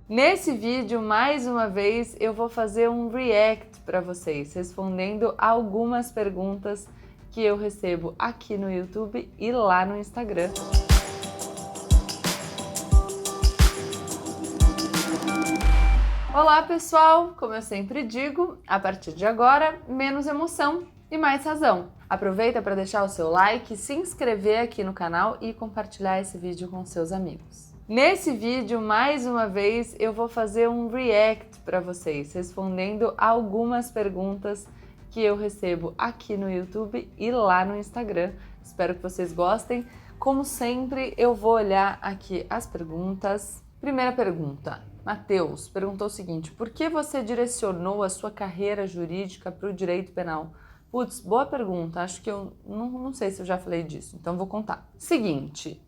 Nesse vídeo, mais uma vez, eu vou fazer um react para vocês, respondendo algumas perguntas que eu recebo aqui no YouTube e lá no Instagram. Olá pessoal, como eu sempre digo, a partir de agora, menos emoção e mais razão. Aproveita para deixar o seu like, se inscrever aqui no canal e compartilhar esse vídeo com seus amigos. Nesse vídeo, mais uma vez, eu vou fazer um react para vocês, respondendo algumas perguntas que eu recebo aqui no YouTube e lá no Instagram. Espero que vocês gostem. Como sempre, eu vou olhar aqui as perguntas. Primeira pergunta. Matheus perguntou o seguinte: por que você direcionou a sua carreira jurídica para o direito penal? Putz, boa pergunta. Acho que eu não sei se eu já falei disso, então vou contar. Seguinte.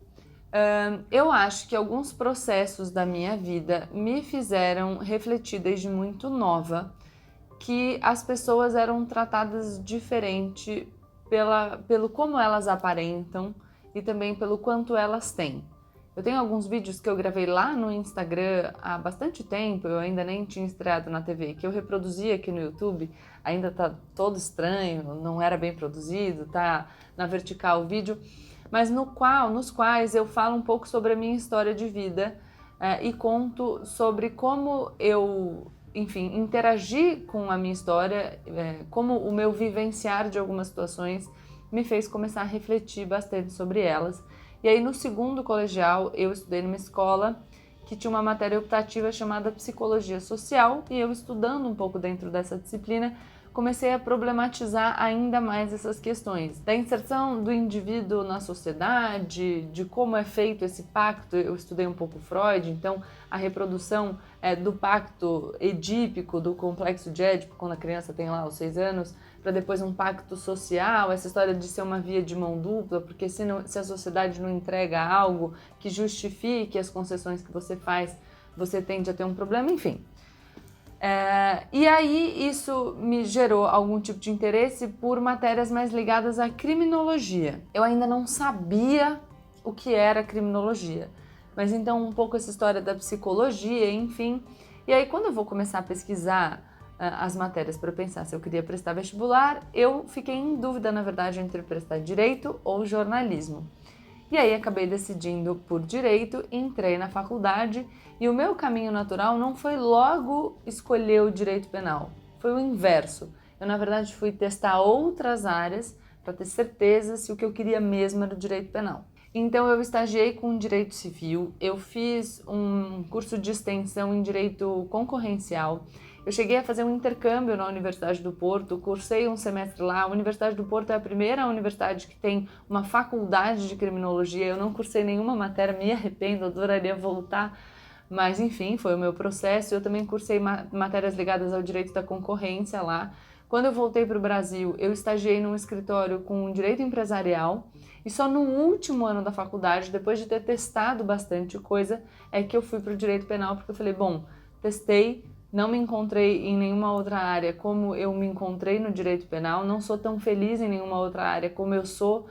Eu acho que alguns processos da minha vida me fizeram refletir desde muito nova que as pessoas eram tratadas diferente pelo como elas aparentam e também pelo quanto elas têm. Eu tenho alguns vídeos que eu gravei lá no Instagram há bastante tempo, eu ainda nem tinha estreado na TV, que eu reproduzi aqui no YouTube, ainda tá todo estranho, não era bem produzido, tá na vertical o vídeo, mas nos quais eu falo um pouco sobre a minha história de vida e conto sobre como eu, enfim, interagi com a minha história, como o meu vivenciar de algumas situações me fez começar a refletir bastante sobre elas. E aí no segundo colegial eu estudei numa escola que tinha uma matéria optativa chamada Psicologia Social e eu, estudando um pouco dentro dessa disciplina, comecei a problematizar ainda mais essas questões da inserção do indivíduo na sociedade, de como é feito esse pacto. Eu estudei um pouco Freud, então a reprodução do pacto edípico, do complexo de Édipo, quando a criança tem lá os 6 anos, para depois um pacto social, essa história de ser uma via de mão dupla, porque se a sociedade não entrega algo que justifique as concessões que você faz, você tende a ter um problema, enfim. E aí isso me gerou algum tipo de interesse por matérias mais ligadas à criminologia. Eu ainda não sabia o que era criminologia, mas então um pouco essa história da psicologia, enfim. E aí quando eu vou começar a pesquisar as matérias para pensar se eu queria prestar vestibular, eu fiquei em dúvida, na verdade, entre prestar direito ou jornalismo. E aí acabei decidindo por direito, entrei na faculdade e o meu caminho natural não foi logo escolher o direito penal, foi o inverso. Eu, na verdade, fui testar outras áreas para ter certeza se o que eu queria mesmo era o direito penal. Então eu estagiei com direito civil, eu fiz um curso de extensão em direito concorrencial, eu cheguei a fazer um intercâmbio na Universidade do Porto, cursei um semestre lá. A Universidade do Porto é a primeira universidade que tem uma faculdade de criminologia. Eu não cursei nenhuma matéria, me arrependo, adoraria voltar, mas enfim, foi o meu processo. Eu também cursei matérias ligadas ao direito da concorrência lá. Quando eu voltei para o Brasil, eu estagiei num escritório com direito empresarial e só no último ano da faculdade, depois de ter testado bastante coisa, é que eu fui para o direito penal, porque eu falei, bom, testei, não me encontrei em nenhuma outra área como eu me encontrei no direito penal, não sou tão feliz em nenhuma outra área como eu sou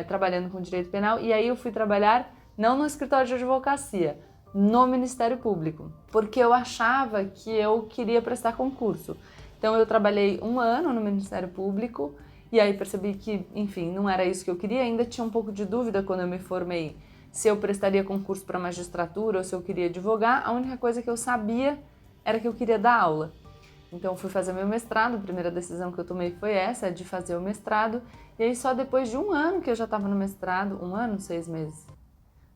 trabalhando com direito penal, e aí eu fui trabalhar não no escritório de advocacia, no Ministério Público, porque eu achava que eu queria prestar concurso. Então eu trabalhei 1 ano no Ministério Público e aí percebi que, enfim, não era isso que eu queria, ainda tinha um pouco de dúvida quando eu me formei se eu prestaria concurso para magistratura ou se eu queria advogar. A única coisa que eu sabia era que eu queria dar aula. Então eu fui fazer meu mestrado, a primeira decisão que eu tomei foi essa, de fazer o mestrado, e aí só depois de 1 ano que eu já estava no mestrado, 1 ano, 6 meses,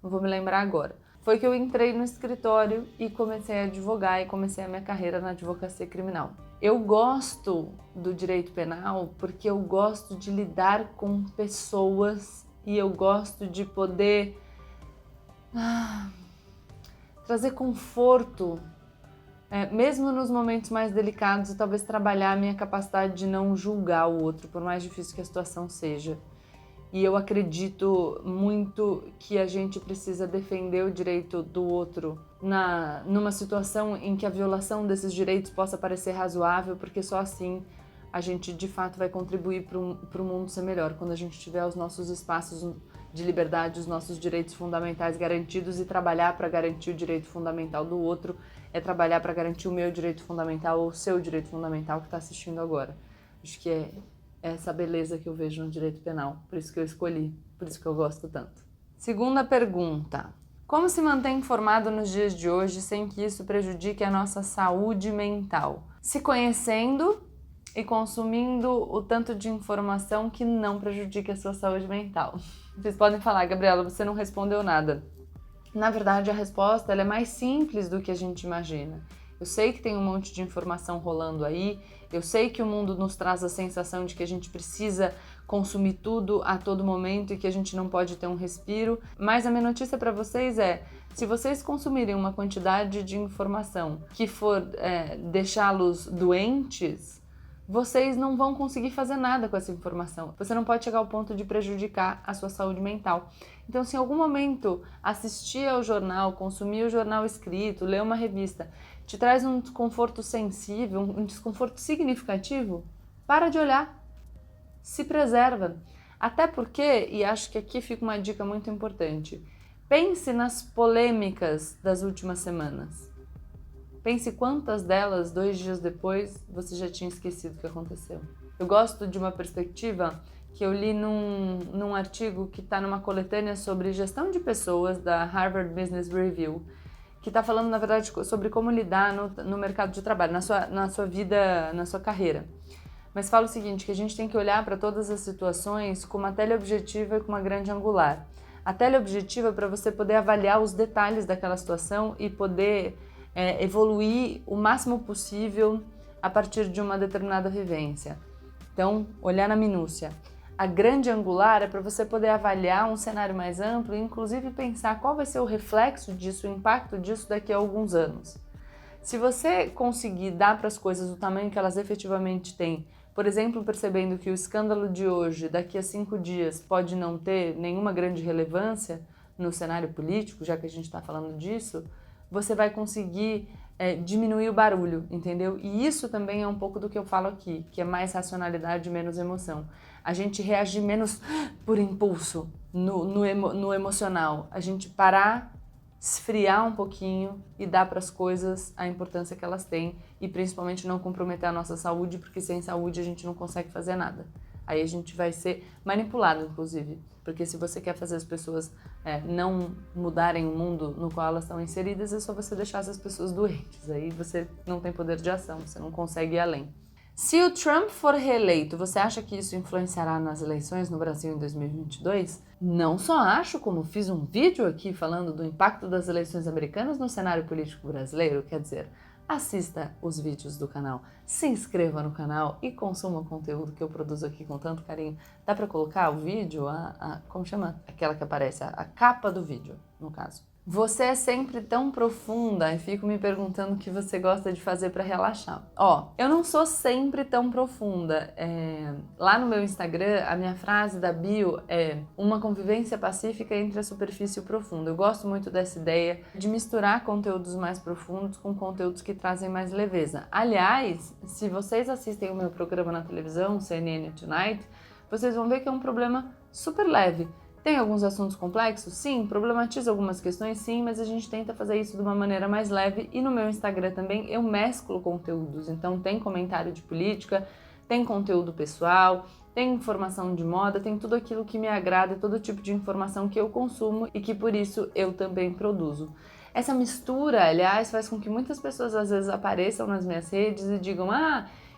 não vou me lembrar agora, foi que eu entrei no escritório e comecei a advogar e comecei a minha carreira na advocacia criminal. Eu gosto do direito penal porque eu gosto de lidar com pessoas e eu gosto de poder trazer conforto, mesmo nos momentos mais delicados, e talvez trabalhar a minha capacidade de não julgar o outro, por mais difícil que a situação seja. E eu acredito muito que a gente precisa defender o direito do outro numa situação em que a violação desses direitos possa parecer razoável, porque só assim a gente de fato vai contribuir para o mundo ser melhor, quando a gente tiver os nossos espaços de liberdade, os nossos direitos fundamentais garantidos, e trabalhar para garantir o direito fundamental do outro é trabalhar para garantir o meu direito fundamental ou o seu direito fundamental que está assistindo agora. Acho que é essa beleza que eu vejo no direito penal, por isso que eu escolhi, por isso que eu gosto tanto. Segunda pergunta: como se manter informado nos dias de hoje sem que isso prejudique a nossa saúde mental? Se conhecendo e consumindo o tanto de informação que não prejudique a sua saúde mental. Vocês podem falar, Gabriela, você não respondeu nada. Na verdade, a resposta ela é mais simples do que a gente imagina. Eu sei que tem um monte de informação rolando aí, eu sei que o mundo nos traz a sensação de que a gente precisa consumir tudo a todo momento e que a gente não pode ter um respiro, mas a minha notícia para vocês é: se vocês consumirem uma quantidade de informação que for deixá-los doentes, vocês não vão conseguir fazer nada com essa informação. Você não pode chegar ao ponto de prejudicar a sua saúde mental. Então, se em algum momento assistir ao jornal, consumir o jornal escrito, ler uma revista, te traz um desconforto sensível, um desconforto significativo, para de olhar. Se preserva. Até porque, e acho que aqui fica uma dica muito importante, pense nas polêmicas das últimas semanas. Pense quantas delas, 2 dias depois, você já tinha esquecido o que aconteceu. Eu gosto de uma perspectiva que eu li num artigo que está numa coletânea sobre gestão de pessoas da Harvard Business Review, que está falando, na verdade, sobre como lidar no mercado de trabalho, na sua vida, na sua carreira. Mas fala o seguinte, que a gente tem que olhar para todas as situações com uma teleobjetiva e com uma grande angular. A teleobjetiva é para você poder avaliar os detalhes daquela situação e poder evoluir o máximo possível a partir de uma determinada vivência. Então, olhar na minúcia. A grande angular é para você poder avaliar um cenário mais amplo e, inclusive, pensar qual vai ser o reflexo disso, o impacto disso daqui a alguns anos. Se você conseguir dar para as coisas o tamanho que elas efetivamente têm, por exemplo, percebendo que o escândalo de hoje, daqui a 5 dias, pode não ter nenhuma grande relevância no cenário político, já que a gente está falando disso, você vai conseguir diminuir o barulho, entendeu? E isso também é um pouco do que eu falo aqui, que é mais racionalidade e menos emoção. A gente reagir menos por impulso, no emocional. A gente parar, esfriar um pouquinho e dar para as coisas a importância que elas têm e principalmente não comprometer a nossa saúde, porque sem saúde a gente não consegue fazer nada. Aí a gente vai ser manipulado, inclusive, porque se você quer fazer as pessoas não mudarem o mundo no qual elas estão inseridas, é só você deixar essas pessoas doentes. Aí você não tem poder de ação, você não consegue ir além. Se o Trump for reeleito, você acha que isso influenciará nas eleições no Brasil em 2022? Não só acho, como fiz um vídeo aqui falando do impacto das eleições americanas no cenário político brasileiro, quer dizer, assista os vídeos do canal, se inscreva no canal e consuma o conteúdo que eu produzo aqui com tanto carinho. Dá pra colocar o vídeo, como chama? Aquela que aparece, a capa do vídeo, no caso. Você é sempre tão profunda e fico me perguntando o que você gosta de fazer para relaxar. Eu não sou sempre tão profunda. Lá no meu Instagram, a minha frase da bio é uma convivência pacífica entre a superfície e o profundo. Eu gosto muito dessa ideia de misturar conteúdos mais profundos com conteúdos que trazem mais leveza. Aliás, se vocês assistem o meu programa na televisão, CNN Tonight, vocês vão ver que é um problema super leve. Tem alguns assuntos complexos? Sim. Problematiza algumas questões? Sim, mas a gente tenta fazer isso de uma maneira mais leve e no meu Instagram também eu mesclo conteúdos, então tem comentário de política, tem conteúdo pessoal, tem informação de moda, tem tudo aquilo que me agrada, todo tipo de informação que eu consumo e que por isso eu também produzo. Essa mistura, aliás, faz com que muitas pessoas às vezes apareçam nas minhas redes e digam: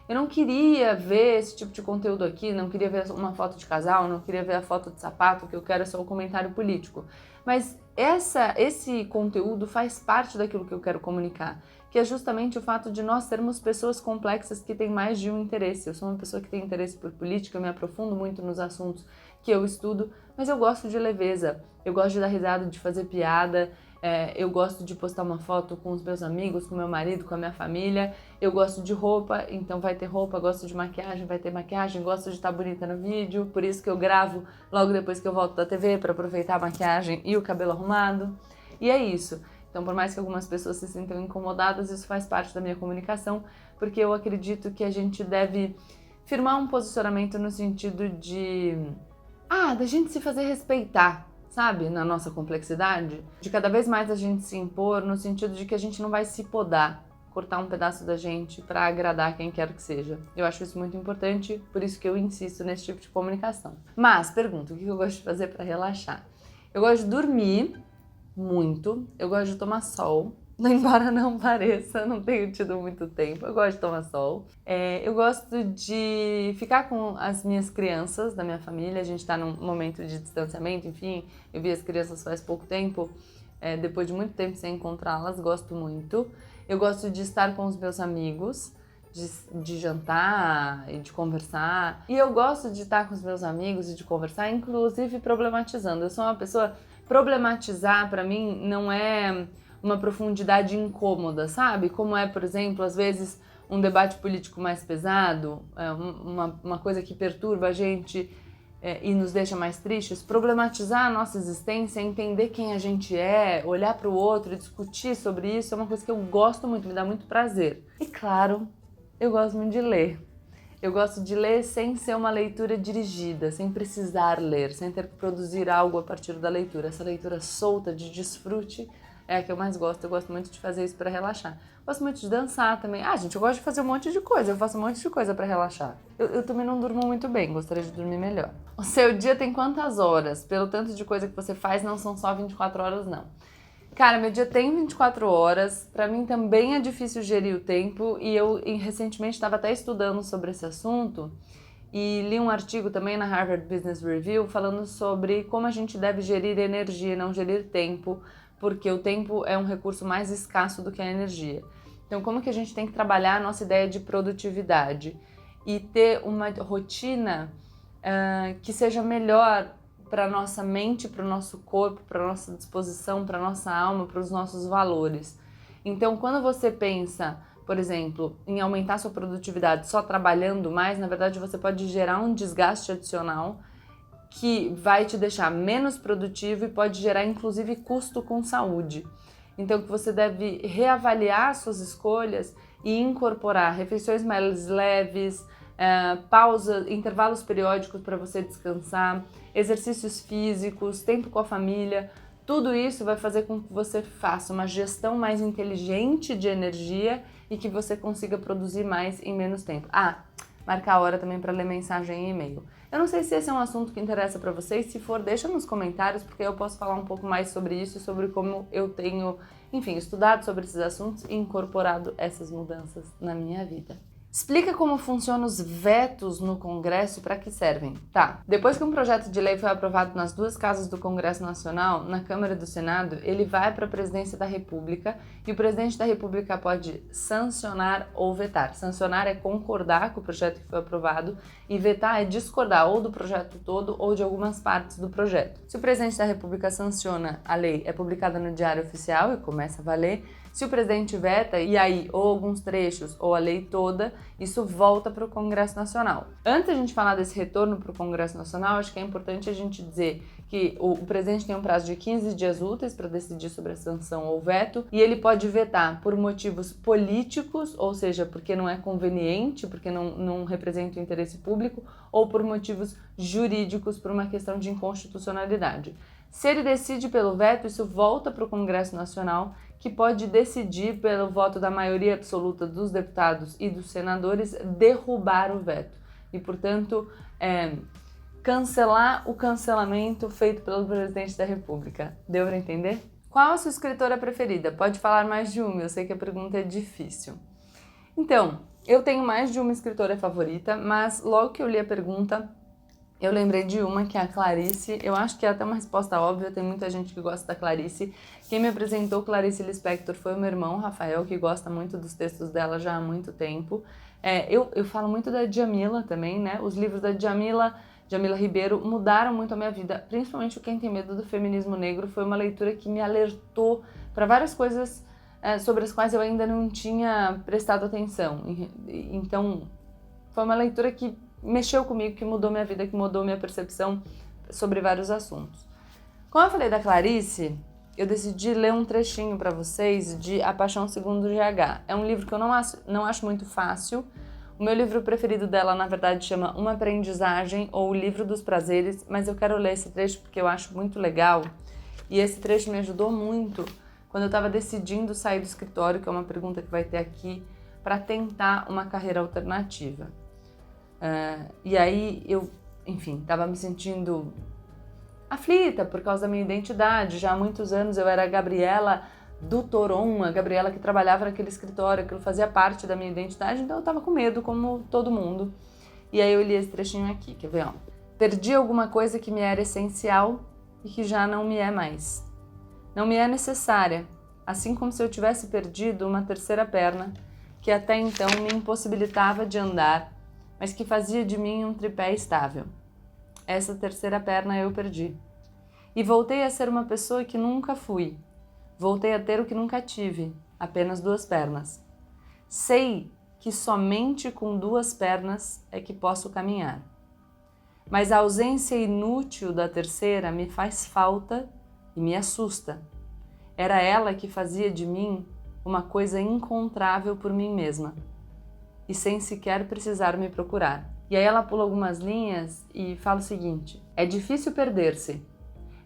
eu não queria ver esse tipo de conteúdo aqui, não queria ver uma foto de casal, não queria ver a foto de sapato, o que eu quero é só o comentário político. Mas esse conteúdo faz parte daquilo que eu quero comunicar, que é justamente o fato de nós sermos pessoas complexas que têm mais de um interesse. Eu sou uma pessoa que tem interesse por política, eu me aprofundo muito nos assuntos que eu estudo, mas eu gosto de leveza, eu gosto de dar risada, de fazer piada, eu gosto de postar uma foto com os meus amigos, com meu marido, com a minha família. Eu gosto de roupa, então vai ter roupa. Gosto de maquiagem, vai ter maquiagem. Gosto de estar bonita no vídeo, por isso que eu gravo logo depois que eu volto da TV, para aproveitar a maquiagem e o cabelo arrumado. E é isso. Então, por mais que algumas pessoas se sintam incomodadas, isso faz parte da minha comunicação, porque eu acredito que a gente deve firmar um posicionamento no sentido de da gente se fazer respeitar, sabe? Na nossa complexidade. De cada vez mais a gente se impor no sentido de que a gente não vai se podar, cortar um pedaço da gente para agradar quem quer que seja. Eu acho isso muito importante, por isso que eu insisto nesse tipo de comunicação. Mas, pergunto, o que eu gosto de fazer para relaxar? Eu gosto de dormir muito, eu gosto de tomar sol, embora não pareça, não tenho tido muito tempo, eu gosto de tomar sol. Eu gosto de ficar com as minhas crianças da minha família, a gente tá num momento de distanciamento, enfim, eu vi as crianças faz pouco tempo, depois de muito tempo sem encontrá-las, gosto muito. Eu gosto de estar com os meus amigos, de jantar e de conversar. E eu gosto de estar com os meus amigos e de conversar, inclusive problematizando. Eu sou uma pessoa... Problematizar, pra mim, não é uma profundidade incômoda, sabe? Como é, por exemplo, às vezes, um debate político mais pesado, uma coisa que perturba a gente e nos deixa mais tristes. Problematizar a nossa existência, entender quem a gente é, olhar para o outro e discutir sobre isso é uma coisa que eu gosto muito, me dá muito prazer. E claro, eu gosto muito de ler. Eu gosto de ler sem ser uma leitura dirigida, sem precisar ler, sem ter que produzir algo a partir da leitura. Essa leitura solta, de desfrute, é a que eu mais gosto. Eu gosto muito de fazer isso para relaxar. Gosto muito de dançar também. Gente, eu gosto de fazer um monte de coisa. Eu faço um monte de coisa para relaxar. Eu também não durmo muito bem, gostaria de dormir melhor. O seu dia tem quantas horas? Pelo tanto de coisa que você faz, não são só 24 horas, não. Cara, meu dia tem 24 horas, pra mim também é difícil gerir o tempo e eu recentemente estava até estudando sobre esse assunto e li um artigo também na Harvard Business Review falando sobre como a gente deve gerir energia e não gerir tempo, porque o tempo é um recurso mais escasso do que a energia. Então, como que a gente tem que trabalhar a nossa ideia de produtividade e ter uma rotina que seja melhor para a nossa mente, para o nosso corpo, para a nossa disposição, para a nossa alma, para os nossos valores. Então, quando você pensa, por exemplo, em aumentar sua produtividade só trabalhando mais, na verdade você pode gerar um desgaste adicional que vai te deixar menos produtivo e pode gerar inclusive custo com saúde. Então, que você deve reavaliar suas escolhas e incorporar refeições mais leves, pausa, intervalos periódicos para você descansar, exercícios físicos, tempo com a família. Tudo isso vai fazer com que você faça uma gestão mais inteligente de energia e que você consiga produzir mais em menos tempo. Marcar a hora também para ler mensagem e e-mail. Eu não sei se esse é um assunto que interessa para vocês, se for, deixa nos comentários, porque eu posso falar um pouco mais sobre isso e sobre como eu tenho, enfim, estudado sobre esses assuntos e incorporado essas mudanças na minha vida. Explica como funcionam os vetos no Congresso e para que servem. Depois que um projeto de lei foi aprovado nas duas casas do Congresso Nacional, na Câmara e do Senado, ele vai para a Presidência da República e o Presidente da República pode sancionar ou vetar. Sancionar é concordar com o projeto que foi aprovado e vetar é discordar ou do projeto todo ou de algumas partes do projeto. Se o Presidente da República sanciona a lei, é publicada no Diário Oficial e começa a valer. Se o presidente veta, e aí ou alguns trechos ou a lei toda, isso volta para o Congresso Nacional. Antes de a gente falar desse retorno para o Congresso Nacional, acho que é importante a gente dizer que o presidente tem um prazo de 15 dias úteis para decidir sobre a sanção ou veto, e ele pode vetar por motivos políticos, ou seja, porque não é conveniente, porque não representa o interesse público, ou por motivos jurídicos, por uma questão de inconstitucionalidade. Se ele decide pelo veto, isso volta para o Congresso Nacional, que pode decidir, pelo voto da maioria absoluta dos deputados e dos senadores, derrubar o veto. E, portanto, cancelar o cancelamento feito pelo presidente da República. Deu para entender? Qual a sua escritora preferida? Pode falar mais de uma, eu sei que a pergunta é difícil. Então, eu tenho mais de uma escritora favorita, mas logo que eu li a pergunta, eu lembrei de uma, que é a Clarice. Eu acho que é até uma resposta óbvia, tem muita gente que gosta da Clarice. Quem me apresentou Clarice Lispector foi o meu irmão, Rafael, que gosta muito dos textos dela já há muito tempo. Eu falo muito da Djamila também, né? Os livros da Djamila Ribeiro mudaram muito a minha vida, principalmente o Quem Tem Medo do Feminismo Negro. Foi uma leitura que me alertou para várias coisas sobre as quais eu ainda não tinha prestado atenção. Então, foi uma leitura que mexeu comigo, que mudou minha vida, que mudou minha percepção sobre vários assuntos. Como eu falei da Clarice, eu decidi ler um trechinho para vocês de A Paixão Segundo GH. É um livro que eu não acho muito fácil. O meu livro preferido dela, na verdade, chama Uma Aprendizagem ou O Livro dos Prazeres, mas eu quero ler esse trecho porque eu acho muito legal. E esse trecho me ajudou muito quando eu estava decidindo sair do escritório, que é uma pergunta que vai ter aqui, para tentar uma carreira alternativa. E aí eu, enfim, estava me sentindo aflita por causa da minha identidade. Já há muitos anos eu era a Gabriela do Toron, a Gabriela que trabalhava naquele escritório, aquilo fazia parte da minha identidade, então eu estava com medo, como todo mundo. E aí eu li esse trechinho aqui, quer ver? Ó. Perdi alguma coisa que me era essencial e que já não me é mais. Não me é necessária, assim como se eu tivesse perdido uma terceira perna, que até então me impossibilitava de andar, mas que fazia de mim um tripé estável. Essa terceira perna eu perdi. E voltei a ser uma pessoa que nunca fui. Voltei a ter o que nunca tive, apenas 2 pernas. Sei que somente com 2 pernas é que posso caminhar. Mas a ausência inútil da terceira me faz falta e me assusta. Era ela que fazia de mim uma coisa incontrável por mim mesma, e sem sequer precisar me procurar. E aí ela pula algumas linhas e fala o seguinte: é difícil perder-se.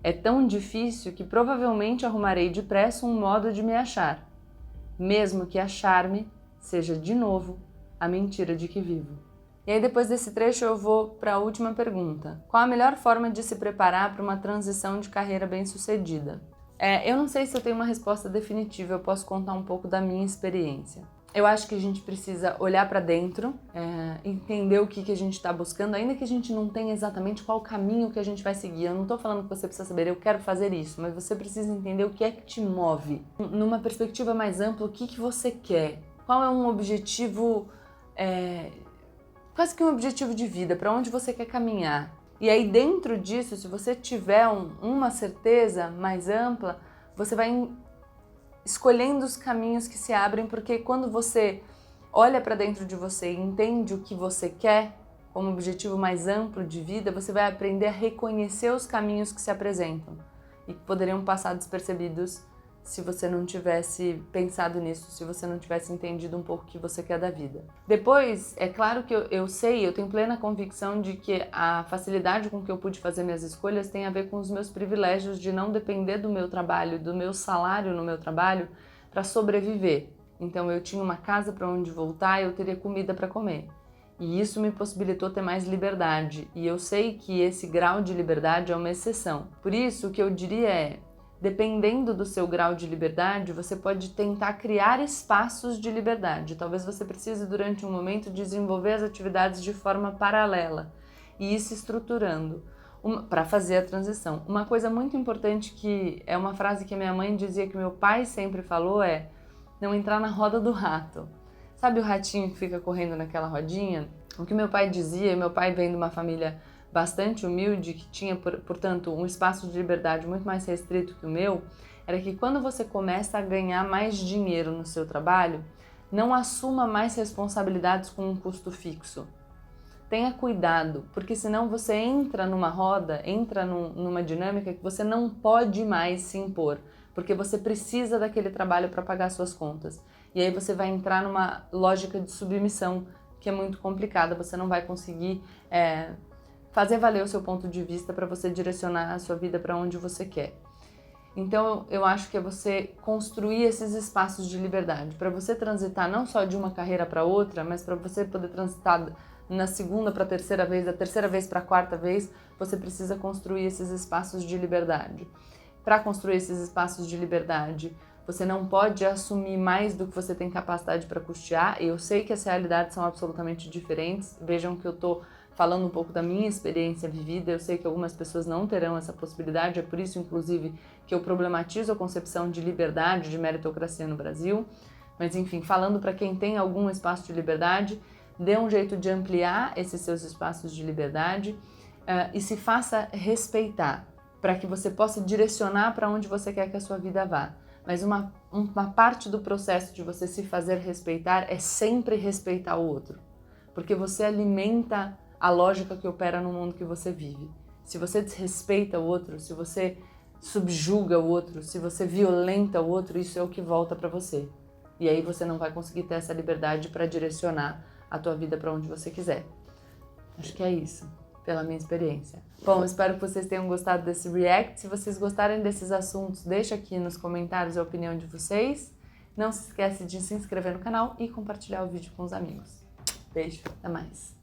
É tão difícil que provavelmente arrumarei depressa um modo de me achar, mesmo que achar-me seja de novo a mentira de que vivo. E aí depois desse trecho eu vou para a última pergunta. Qual a melhor forma de se preparar para uma transição de carreira bem-sucedida? Eu não sei se eu tenho uma resposta definitiva, eu posso contar um pouco da minha experiência. Eu acho que a gente precisa olhar para dentro, entender o que a gente está buscando, ainda que a gente não tenha exatamente qual caminho que a gente vai seguir. Eu não estou falando que você precisa saber, eu quero fazer isso, mas você precisa entender o que é que te move. Numa perspectiva mais ampla, o que você quer? Qual é um objetivo, quase que um objetivo de vida, para onde você quer caminhar? E aí dentro disso, se você tiver uma certeza mais ampla, você vai escolhendo os caminhos que se abrem, porque quando você olha para dentro de você e entende o que você quer como objetivo mais amplo de vida, você vai aprender a reconhecer os caminhos que se apresentam e que poderiam passar despercebidos se você não tivesse pensado nisso, se você não tivesse entendido um pouco o que você quer da vida. Depois, é claro que eu tenho plena convicção de que a facilidade com que eu pude fazer minhas escolhas tem a ver com os meus privilégios de não depender do meu trabalho, do meu salário no meu trabalho para sobreviver. Então eu tinha uma casa para onde voltar, eu teria comida para comer. E isso me possibilitou ter mais liberdade. E eu sei que esse grau de liberdade é uma exceção. Por isso, o que eu diria é: dependendo do seu grau de liberdade, você pode tentar criar espaços de liberdade. Talvez você precise, durante um momento, desenvolver as atividades de forma paralela e ir se estruturando para fazer a transição. Uma coisa muito importante, que é uma frase que a minha mãe dizia, que meu pai sempre falou, é não entrar na roda do rato. Sabe o ratinho que fica correndo naquela rodinha? O que meu pai dizia, meu pai vem de uma família bastante humilde, que tinha, portanto, um espaço de liberdade muito mais restrito que o meu, era que quando você começa a ganhar mais dinheiro no seu trabalho, não assuma mais responsabilidades com um custo fixo. Tenha cuidado, porque senão você entra numa roda, numa dinâmica que você não pode mais se impor, porque você precisa daquele trabalho para pagar suas contas. E aí você vai entrar numa lógica de submissão, que é muito complicada, você não vai conseguir fazer valer o seu ponto de vista para você direcionar a sua vida para onde você quer. Então eu acho que é você construir esses espaços de liberdade, para você transitar não só de uma carreira para outra, mas para você poder transitar na segunda para a terceira vez, da terceira vez para a quarta vez, você precisa construir esses espaços de liberdade. Para construir esses espaços de liberdade, você não pode assumir mais do que você tem capacidade para custear. Eu sei que as realidades são absolutamente diferentes, vejam que eu estou falando um pouco da minha experiência vivida, eu sei que algumas pessoas não terão essa possibilidade, é por isso, inclusive, que eu problematizo a concepção de liberdade, de meritocracia no Brasil. Mas, enfim, falando para quem tem algum espaço de liberdade, dê um jeito de ampliar esses seus espaços de liberdade e se faça respeitar, para que você possa direcionar para onde você quer que a sua vida vá. Mas uma parte do processo de você se fazer respeitar é sempre respeitar o outro, porque você alimenta a lógica que opera no mundo que você vive. Se você desrespeita o outro, se você subjuga o outro, se você violenta o outro, isso é o que volta para você. E aí você não vai conseguir ter essa liberdade para direcionar a tua vida para onde você quiser. Acho que é isso, pela minha experiência. Bom, espero que vocês tenham gostado desse react. Se vocês gostarem desses assuntos, deixa aqui nos comentários a opinião de vocês. Não se esquece de se inscrever no canal e compartilhar o vídeo com os amigos. Beijo, até mais!